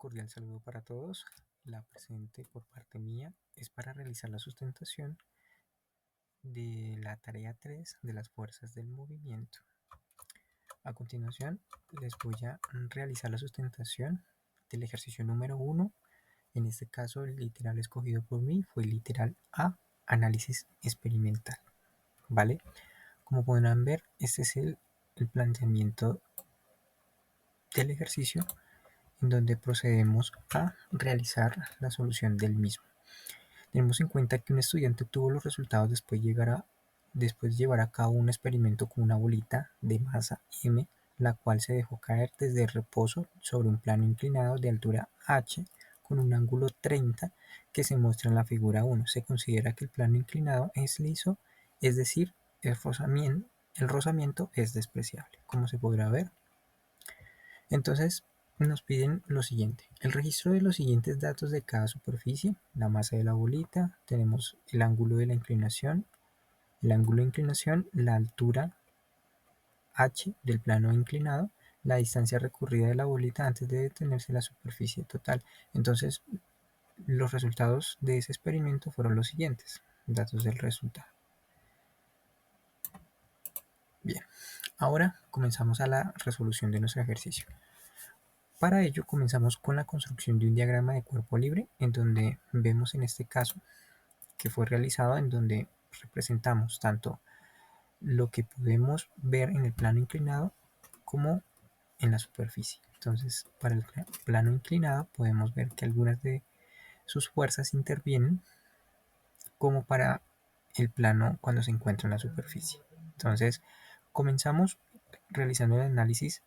Cordial saludo para todos. La presente por parte mía es para realizar la sustentación de la tarea 3 de las fuerzas del movimiento. A continuación les voy a realizar la sustentación del ejercicio número 1. En este caso el literal escogido por mí fue el literal A, análisis experimental. ¿Vale? Como podrán ver, este es el planteamiento del ejercicio en donde procedemos a realizar la solución del mismo. Tenemos en cuenta que un estudiante obtuvo los resultados después de llevar a cabo un experimento con una bolita de masa m, la cual se dejó caer desde el reposo sobre un plano inclinado de altura h con un ángulo 30 que se muestra en la figura 1. Se considera que el plano inclinado es liso, es decir, el rozamiento es despreciable, como se podrá ver. Entonces nos piden lo siguiente: el registro de los siguientes datos de cada superficie: la masa de la bolita, tenemos el ángulo de inclinación, la altura h del plano inclinado, la distancia recorrida de la bolita antes de detenerse en la superficie total. Entonces los resultados de ese experimento fueron los siguientes: datos del resultado. Bien, ahora comenzamos a la resolución de nuestro ejercicio. Para ello comenzamos con la construcción de un diagrama de cuerpo libre, en donde vemos en este caso que fue realizado, en donde representamos tanto lo que podemos ver en el plano inclinado como en la superficie. Entonces, para el plano inclinado podemos ver que algunas de sus fuerzas intervienen como para el plano cuando se encuentra en la superficie. Entonces, comenzamos realizando el análisis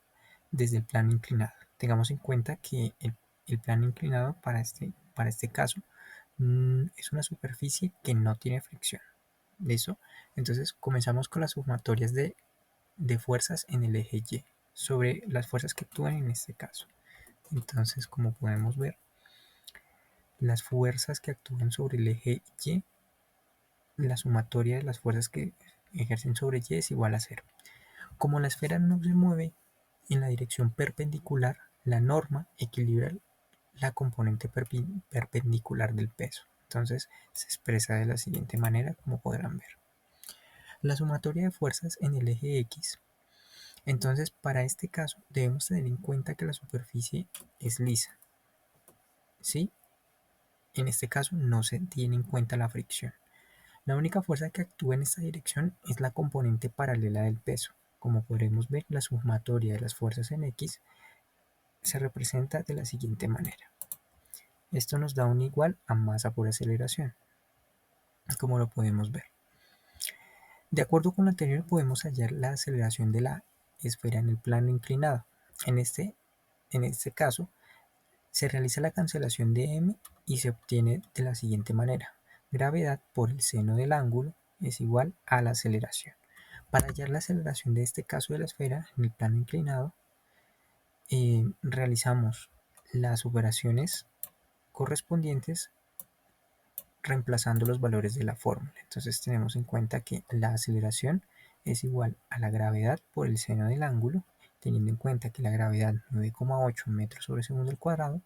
desde el plano inclinado. Tengamos en cuenta que el plano inclinado para este caso es una superficie que no tiene fricción. ¿Listo? Entonces comenzamos con las sumatorias de fuerzas en el eje Y sobre las fuerzas que actúan en este caso. Entonces, como podemos ver, las fuerzas que actúan sobre el eje Y, la sumatoria de las fuerzas que ejercen sobre Y es igual a 0. Como la esfera no se mueve en la dirección perpendicular, la norma equilibra la componente perpendicular del peso. Entonces se expresa de la siguiente manera, como podrán ver. La sumatoria de fuerzas en el eje X. Entonces, para este caso debemos tener en cuenta que la superficie es lisa, ¿sí? En este caso no se tiene en cuenta la fricción. La única fuerza que actúa en esta dirección es la componente paralela del peso. Como podremos ver, la sumatoria de las fuerzas en X se representa de la siguiente manera. Esto nos da un igual a masa por aceleración, como lo podemos ver. De acuerdo con lo anterior, podemos hallar la aceleración de la esfera en el plano inclinado. En este caso, se realiza la cancelación de m y se obtiene de la siguiente manera. Gravedad por el seno del ángulo es igual a la aceleración. Para hallar la aceleración de este caso de la esfera en el plano inclinado, realizamos las operaciones correspondientes reemplazando los valores de la fórmula. Entonces tenemos en cuenta que la aceleración es igual a la gravedad por el seno del ángulo, teniendo en cuenta que la gravedad 9,8 metros sobre segundo al cuadrado.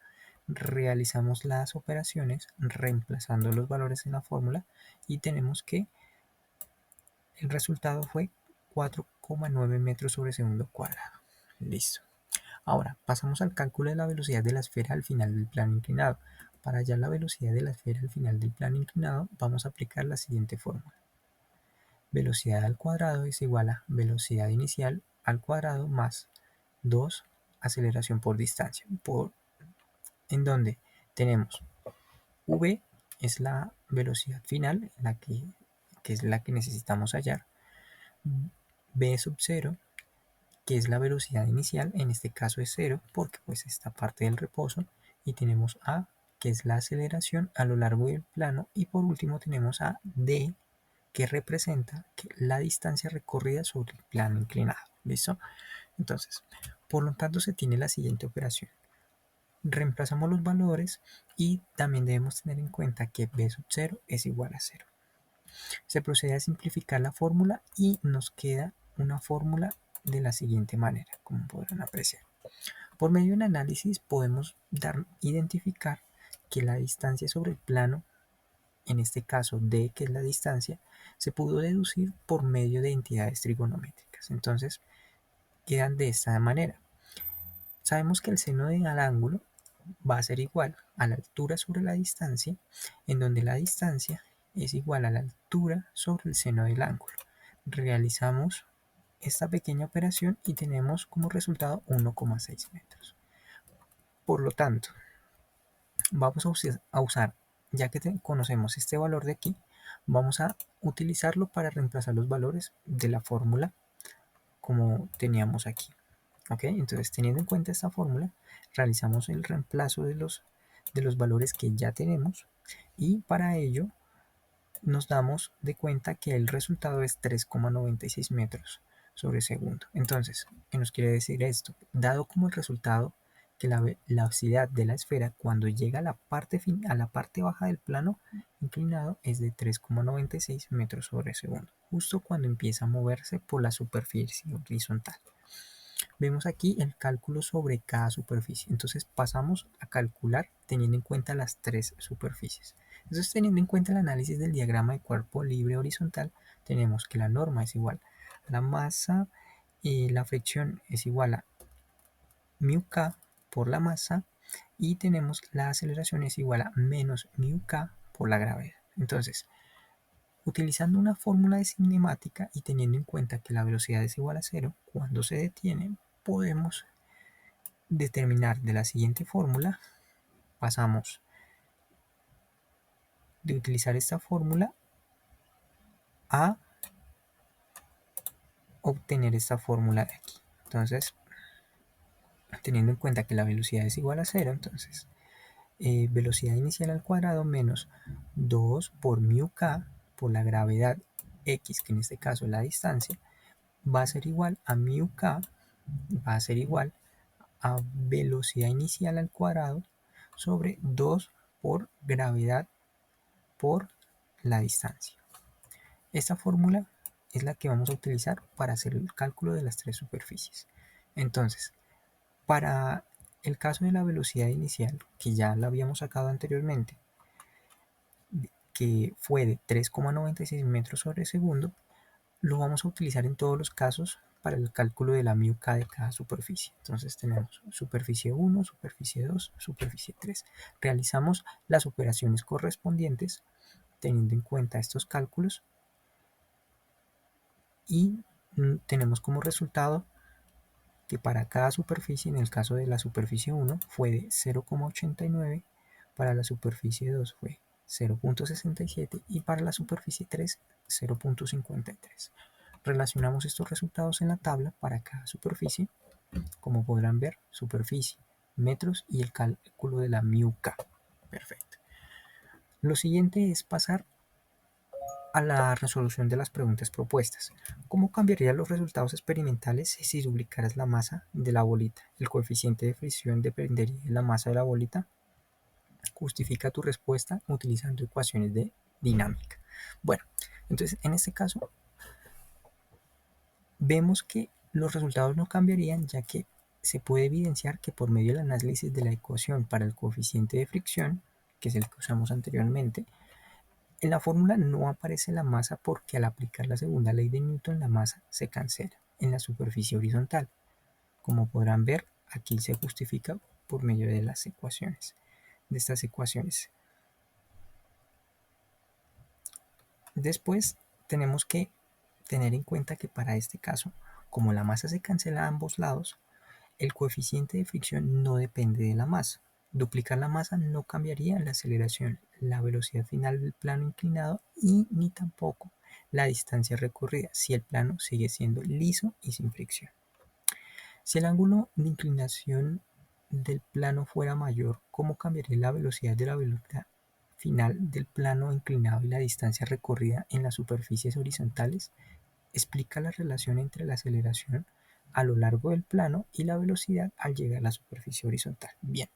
Realizamos las operaciones reemplazando los valores en la fórmula y tenemos que el resultado fue 4,9 metros sobre segundo cuadrado. Listo. Ahora pasamos al cálculo de la velocidad de la esfera al final del plano inclinado. Para hallar la velocidad de la esfera al final del plano inclinado, vamos a aplicar la siguiente fórmula. Velocidad al cuadrado es igual a velocidad inicial al cuadrado más 2 aceleración por distancia, en donde tenemos v es la velocidad final, que es la que necesitamos hallar, v sub 0, que es la velocidad inicial, en este caso es 0 porque pues está parte del reposo, y tenemos a, que es la aceleración a lo largo del plano, y por último tenemos a d, que representa la distancia recorrida sobre el plano inclinado. ¿Listo? Entonces, por lo tanto se tiene la siguiente operación. Reemplazamos los valores y también debemos tener en cuenta que b sub 0 es igual a 0. Se procede a simplificar la fórmula y nos queda una fórmula de la siguiente manera, como podrán apreciar. Por medio del análisis podemos identificar que la distancia sobre el plano, en este caso d, que es la distancia, se pudo deducir por medio de entidades trigonométricas. Entonces quedan de esta manera. Sabemos que el seno del ángulo va a ser igual a la altura sobre la distancia, en donde la distancia es igual a la altura sobre el seno del ángulo. Realizamos esta pequeña operación y tenemos como resultado 1,6 metros. Por lo tanto, vamos a usar, ya que conocemos este valor de aquí, vamos a utilizarlo para reemplazar los valores de la fórmula como teníamos aquí. ¿Ok? Entonces, teniendo en cuenta esta fórmula, realizamos el reemplazo de los valores que ya tenemos y para ello nos damos de cuenta que el resultado es 3,96 metros sobre segundo. Entonces, ¿qué nos quiere decir esto? Dado como el resultado que la velocidad de la esfera cuando llega a a la parte baja del plano inclinado es de 3,96 metros sobre segundo, justo cuando empieza a moverse por la superficie horizontal. Vemos aquí el cálculo sobre cada superficie. Entonces pasamos a calcular teniendo en cuenta las tres superficies. Entonces, teniendo en cuenta el análisis del diagrama de cuerpo libre horizontal, tenemos que la norma es igual a la masa y la fricción es igual a μk por la masa y tenemos la aceleración es igual a menos μk por la gravedad. Entonces, utilizando una fórmula de cinemática y teniendo en cuenta que la velocidad es igual a cero, cuando se detiene, podemos determinar de la siguiente fórmula. Pasamos de utilizar esta fórmula a obtener esta fórmula de aquí. Entonces, teniendo en cuenta que la velocidad es igual a cero, entonces velocidad inicial al cuadrado menos 2 por μk por la gravedad x, que en este caso es la distancia, va a ser igual a μk, va a ser igual a velocidad inicial al cuadrado sobre 2 por gravedad por la distancia. Esta fórmula es la que vamos a utilizar para hacer el cálculo de las tres superficies. Entonces, para el caso de la velocidad inicial, que ya la habíamos sacado anteriormente, que fue de 3,96 metros sobre segundo, lo vamos a utilizar en todos los casos para el cálculo de la μk de cada superficie. Entonces tenemos superficie 1, superficie 2, superficie 3. Realizamos las operaciones correspondientes teniendo en cuenta estos cálculos y tenemos como resultado que para cada superficie, en el caso de la superficie 1 fue de 0,89, para la superficie 2 fue 0,67 y para la superficie 3 0,53. Relacionamos estos resultados en la tabla para cada superficie, como podrán ver, superficie, metros y el cálculo de la μk. Perfecto. Lo siguiente es pasar a la resolución de las preguntas propuestas. ¿Cómo cambiarían los resultados experimentales si duplicaras la masa de la bolita? ¿El coeficiente de fricción dependería de la masa de la bolita? Justifica tu respuesta utilizando ecuaciones de dinámica. Bueno, entonces en este caso vemos que los resultados no cambiarían, ya que se puede evidenciar que por medio del análisis de la ecuación para el coeficiente de fricción, que es el que usamos anteriormente, en la fórmula no aparece la masa porque al aplicar la segunda ley de Newton la masa se cancela en la superficie horizontal. Como podrán ver, aquí se justifica por medio de las ecuaciones, de estas ecuaciones. Después tenemos que tener en cuenta que para este caso, como la masa se cancela a ambos lados, el coeficiente de fricción no depende de la masa. Duplicar la masa no cambiaría la aceleración, la velocidad final del plano inclinado y ni tampoco la distancia recorrida si el plano sigue siendo liso y sin fricción. Si el ángulo de inclinación del plano fuera mayor, ¿cómo cambiaría la velocidad de la velocidad final del plano inclinado y la distancia recorrida en las superficies horizontales? Explica la relación entre la aceleración a lo largo del plano y la velocidad al llegar a la superficie horizontal. Bien,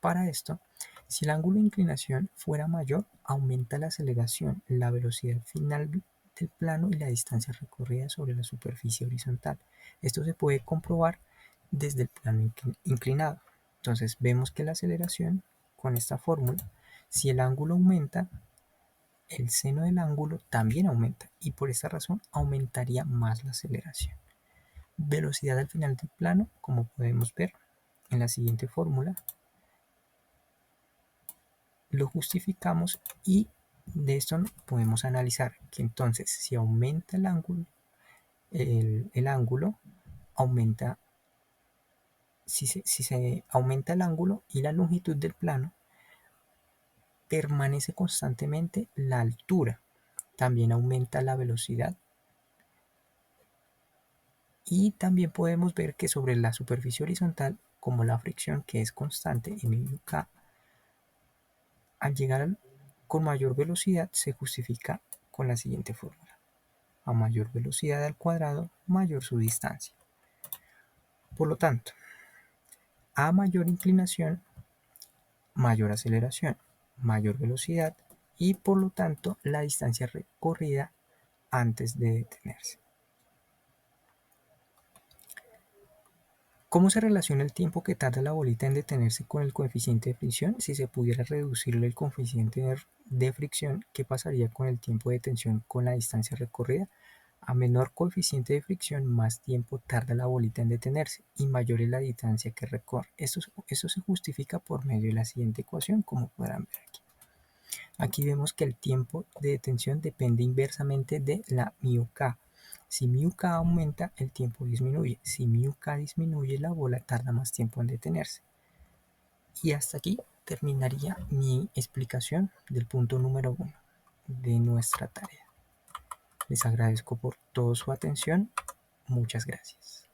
para esto, si el ángulo de inclinación fuera mayor, aumenta la aceleración, la velocidad final del plano y la distancia recorrida sobre la superficie horizontal. Esto se puede comprobar desde el plano inclinado. Entonces vemos que la aceleración con esta fórmula, si el ángulo aumenta, el seno del ángulo también aumenta y por esta razón aumentaría más la aceleración. Velocidad al final del plano, como podemos ver en la siguiente fórmula, lo justificamos y de esto podemos analizar que entonces si aumenta el ángulo, el ángulo aumenta, si se aumenta el ángulo y la longitud del plano, permanece constantemente la altura, también aumenta la velocidad y también podemos ver que sobre la superficie horizontal, como la fricción que es constante mk, al llegar con mayor velocidad se justifica con la siguiente fórmula: a mayor velocidad al cuadrado, mayor su distancia. Por lo tanto, a mayor inclinación, mayor aceleración, mayor velocidad y por lo tanto la distancia recorrida antes de detenerse. ¿Cómo se relaciona el tiempo que tarda la bolita en detenerse con el coeficiente de fricción? Si se pudiera reducirle el coeficiente de fricción, ¿qué pasaría con el tiempo de detención con la distancia recorrida? A menor coeficiente de fricción, más tiempo tarda la bolita en detenerse y mayor es la distancia que recorre. Esto se justifica por medio de la siguiente ecuación, como podrán ver aquí. Aquí vemos que el tiempo de detención depende inversamente de la μk. Si μk aumenta, el tiempo disminuye. Si μk disminuye, la bola tarda más tiempo en detenerse. Y hasta aquí terminaría mi explicación del punto número 1 de nuestra tarea. Les agradezco por toda su atención. Muchas gracias.